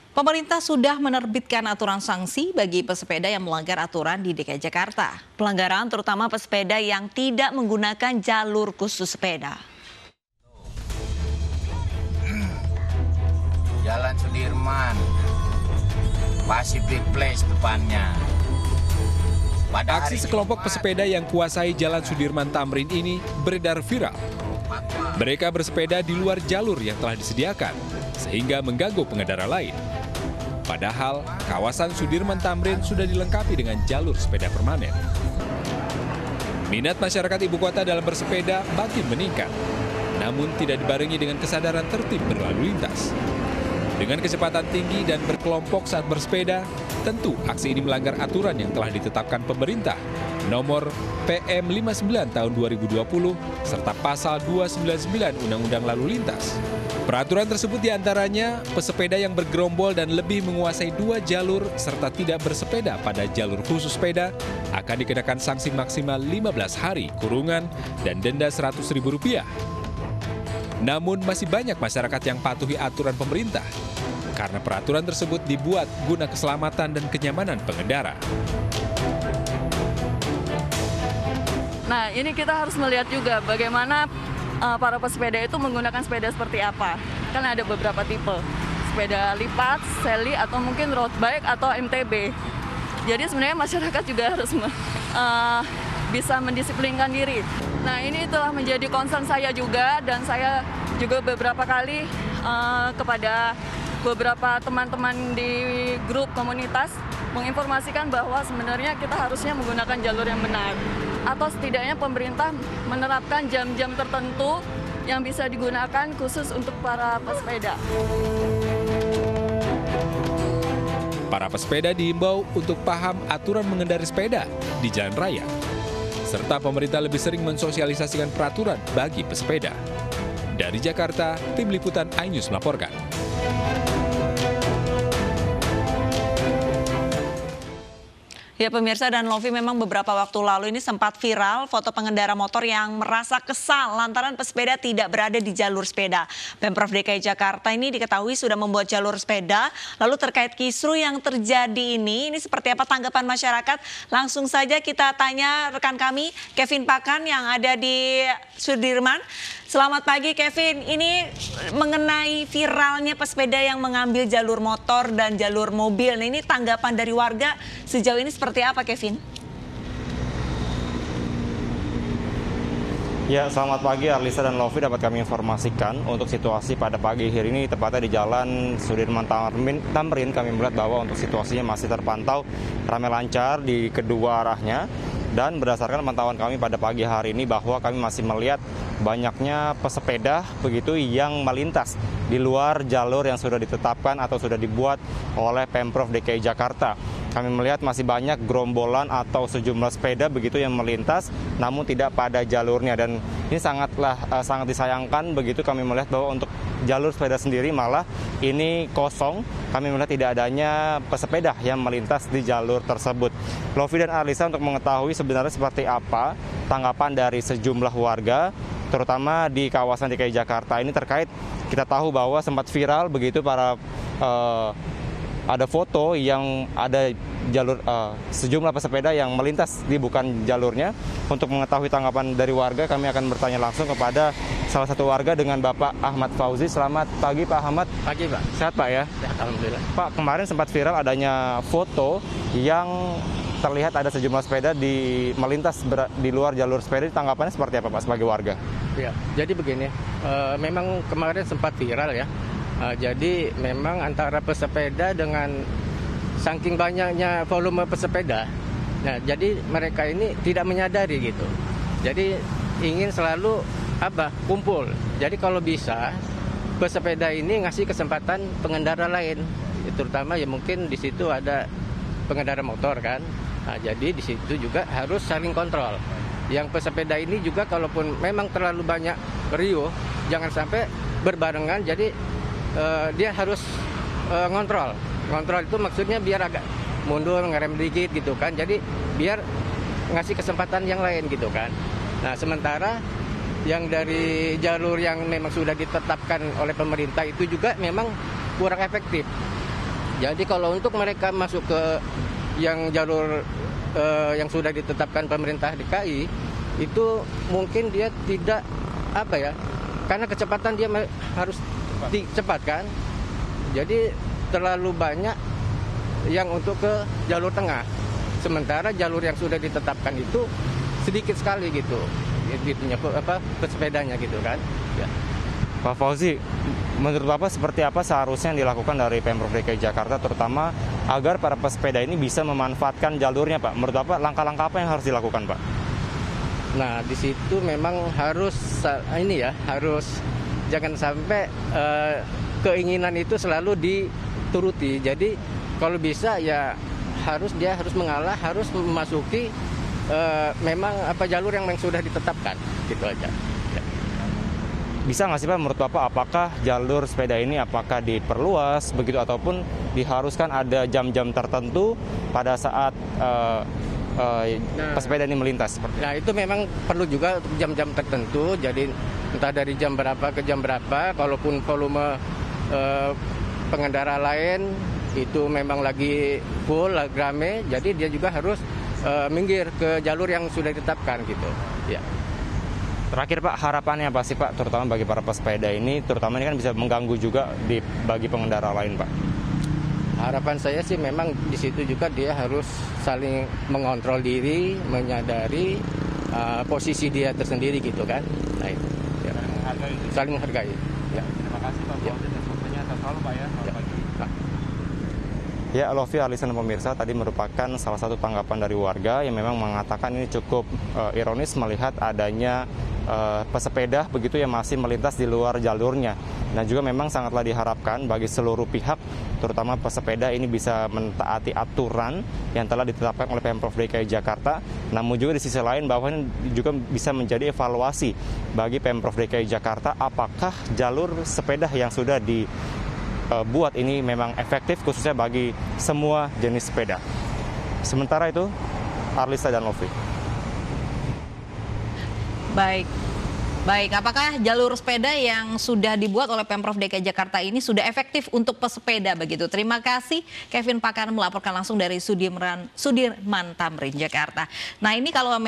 Pemerintah sudah menerbitkan aturan sanksi bagi pesepeda yang melanggar aturan di DKI Jakarta. Pelanggaran terutama pesepeda yang tidak menggunakan jalur khusus sepeda. Jalan Sudirman, Pacific Place depannya. Aksi sekelompok pesepeda yang kuasai Jalan Sudirman Tamrin ini beredar viral. Mereka bersepeda di luar jalur yang telah disediakan, sehingga mengganggu pengendara lain. Padahal, kawasan Sudirman Tamrin sudah dilengkapi dengan jalur sepeda permanen. Minat masyarakat ibu kota dalam bersepeda makin meningkat, namun tidak dibarengi dengan kesadaran tertib berlalu lintas. Dengan kecepatan tinggi dan berkelompok saat bersepeda, tentu aksi ini melanggar aturan yang telah ditetapkan pemerintah, nomor PM 59 tahun 2020, serta pasal 299 Undang-Undang Lalu Lintas. Peraturan tersebut diantaranya, pesepeda yang bergerombol dan lebih menguasai 2 jalur serta tidak bersepeda pada jalur khusus sepeda akan dikenakan sanksi maksimal 15 hari kurungan dan denda Rp100.000. Namun masih banyak masyarakat yang patuhi aturan pemerintah karena peraturan tersebut dibuat guna keselamatan dan kenyamanan pengendara. Nah, ini kita harus melihat juga bagaimana para pesepeda itu menggunakan sepeda seperti apa. Kan ada beberapa tipe, sepeda lipat, seli, atau mungkin road bike atau MTB. Jadi sebenarnya masyarakat juga harus bisa mendisiplinkan diri. Nah, ini telah menjadi concern saya juga, dan saya juga beberapa kali kepada beberapa teman-teman di grup komunitas menginformasikan bahwa sebenarnya kita harusnya menggunakan jalur yang benar. Atau setidaknya pemerintah menerapkan jam-jam tertentu yang bisa digunakan khusus untuk para pesepeda. Para pesepeda diimbau untuk paham aturan mengendari sepeda di jalan raya, serta pemerintah lebih sering mensosialisasikan peraturan bagi pesepeda. Dari Jakarta, Tim Liputan iNews melaporkan. Ya pemirsa dan Lovi, memang beberapa waktu lalu ini sempat viral foto pengendara motor yang merasa kesal lantaran pesepeda tidak berada di jalur sepeda. Pemprov DKI Jakarta ini diketahui sudah membuat jalur sepeda. Lalu terkait kisru yang terjadi ini seperti apa tanggapan masyarakat? Langsung saja kita tanya rekan kami Kevin Pakan yang ada di Sudirman. Selamat pagi Kevin, ini mengenai viralnya pesepeda yang mengambil jalur motor dan jalur mobil. Nah, ini tanggapan dari warga sejauh ini seperti apa Kevin? Ya, selamat pagi Arlisa dan Lovi, dapat kami informasikan untuk situasi pada pagi hari ini tepatnya di Jalan Sudirman Tamrin. Kami melihat bahwa untuk situasinya masih terpantau ramai lancar di kedua arahnya. Dan berdasarkan pantauan kami pada pagi hari ini bahwa kami masih melihat banyaknya pesepeda begitu yang melintas di luar jalur yang sudah ditetapkan atau sudah dibuat oleh Pemprov DKI Jakarta. Kami melihat masih banyak gerombolan atau sejumlah sepeda begitu yang melintas namun tidak pada jalurnya, dan ini sangat disayangkan begitu. Kami melihat bahwa untuk jalur sepeda sendiri malah ini kosong. Kami melihat tidak adanya pesepeda yang melintas di jalur tersebut. Lovi dan Arlisa, untuk mengetahui sebenarnya seperti apa tanggapan dari sejumlah warga terutama di kawasan DKI Jakarta ini terkait, kita tahu bahwa sempat viral begitu ada foto yang ada jalur sejumlah pesepeda yang melintas di bukan jalurnya. Untuk mengetahui tanggapan dari warga, kami akan bertanya langsung kepada salah satu warga dengan Bapak Ahmad Fauzi. Selamat pagi Pak Ahmad. Pagi Pak. Sehat Pak ya? Ya, alhamdulillah. Pak, kemarin sempat viral adanya foto yang terlihat ada sejumlah sepeda melintas di luar jalur sepeda. Tanggapannya seperti apa Pak sebagai warga? Ya, jadi begini, memang kemarin sempat viral ya. Jadi memang antara pesepeda dengan saking banyaknya volume pesepeda, nah jadi mereka ini tidak menyadari gitu. Jadi ingin selalu kumpul. Jadi kalau bisa pesepeda ini ngasih kesempatan pengendara lain, terutama ya mungkin di situ ada pengendara motor kan. Nah, jadi di situ juga harus saling kontrol. Yang pesepeda ini juga kalaupun memang terlalu banyak riuh, jangan sampai berbarengan. Jadi dia harus ngontrol. Ngontrol itu maksudnya biar agak mundur, ngerem dikit gitu kan. Jadi biar ngasih kesempatan yang lain gitu kan. Nah, sementara yang dari jalur yang memang sudah ditetapkan oleh pemerintah itu juga memang kurang efektif. Jadi kalau untuk mereka masuk ke yang jalur yang sudah ditetapkan pemerintah DKI, itu mungkin dia tidak karena kecepatan dia harus cepat kan. Jadi terlalu banyak yang untuk ke jalur tengah. Sementara jalur yang sudah ditetapkan itu sedikit sekali gitu. Pesepedanya gitu kan. Ya. Pak Fauzi, menurut Bapak seperti apa seharusnya yang dilakukan dari Pemprov DKI Jakarta terutama agar para pesepeda ini bisa memanfaatkan jalurnya, Pak? Menurut Bapak langkah-langkah apa yang harus dilakukan, Pak? Nah, di situ memang harus jangan sampai keinginan itu selalu dituruti. Jadi kalau bisa ya dia harus mengalah, harus memasuki memang jalur yang sudah ditetapkan, gitu aja. Ya. Bisa nggak sih Pak menurut Bapak apakah jalur sepeda ini apakah diperluas begitu ataupun diharuskan ada jam-jam tertentu pada saat pesepeda ini melintas? Nah itu memang perlu juga untuk jam-jam tertentu, jadi entah dari jam berapa ke jam berapa, kalaupun volume pengendara lain itu memang lagi full, lagi rame, jadi dia juga harus minggir ke jalur yang sudah ditetapkan gitu. Ya. Terakhir Pak, harapannya apa sih Pak, terutama bagi para pesepeda ini, terutama ini kan bisa mengganggu juga bagi pengendara lain Pak? Harapan saya sih memang di situ juga dia harus saling mengontrol diri, menyadari posisi dia tersendiri gitu kan. Nah, itu. Ya. Saling menghargai. Ya. Terima kasih Pak Fauzi atas waktunya, selalu Pak ya. Ya. Ya, Lofi, Alisan, pemirsa, tadi merupakan salah satu tanggapan dari warga yang memang mengatakan ini cukup ironis melihat adanya pesepeda begitu yang masih melintas di luar jalurnya. Dan juga memang sangatlah diharapkan bagi seluruh pihak, terutama pesepeda ini bisa mentaati aturan yang telah ditetapkan oleh Pemprov DKI Jakarta. Namun juga di sisi lain bahwa ini juga bisa menjadi evaluasi bagi Pemprov DKI Jakarta apakah jalur sepeda yang sudah dibuat ini memang efektif khususnya bagi semua jenis sepeda. Sementara itu, Arlisa dan Lofi. Baik, apakah jalur sepeda yang sudah dibuat oleh Pemprov DKI Jakarta ini sudah efektif untuk pesepeda begitu? Terima kasih Kevin Pakar melaporkan langsung dari Sudirman Tamrin, Jakarta. Nah ini kalau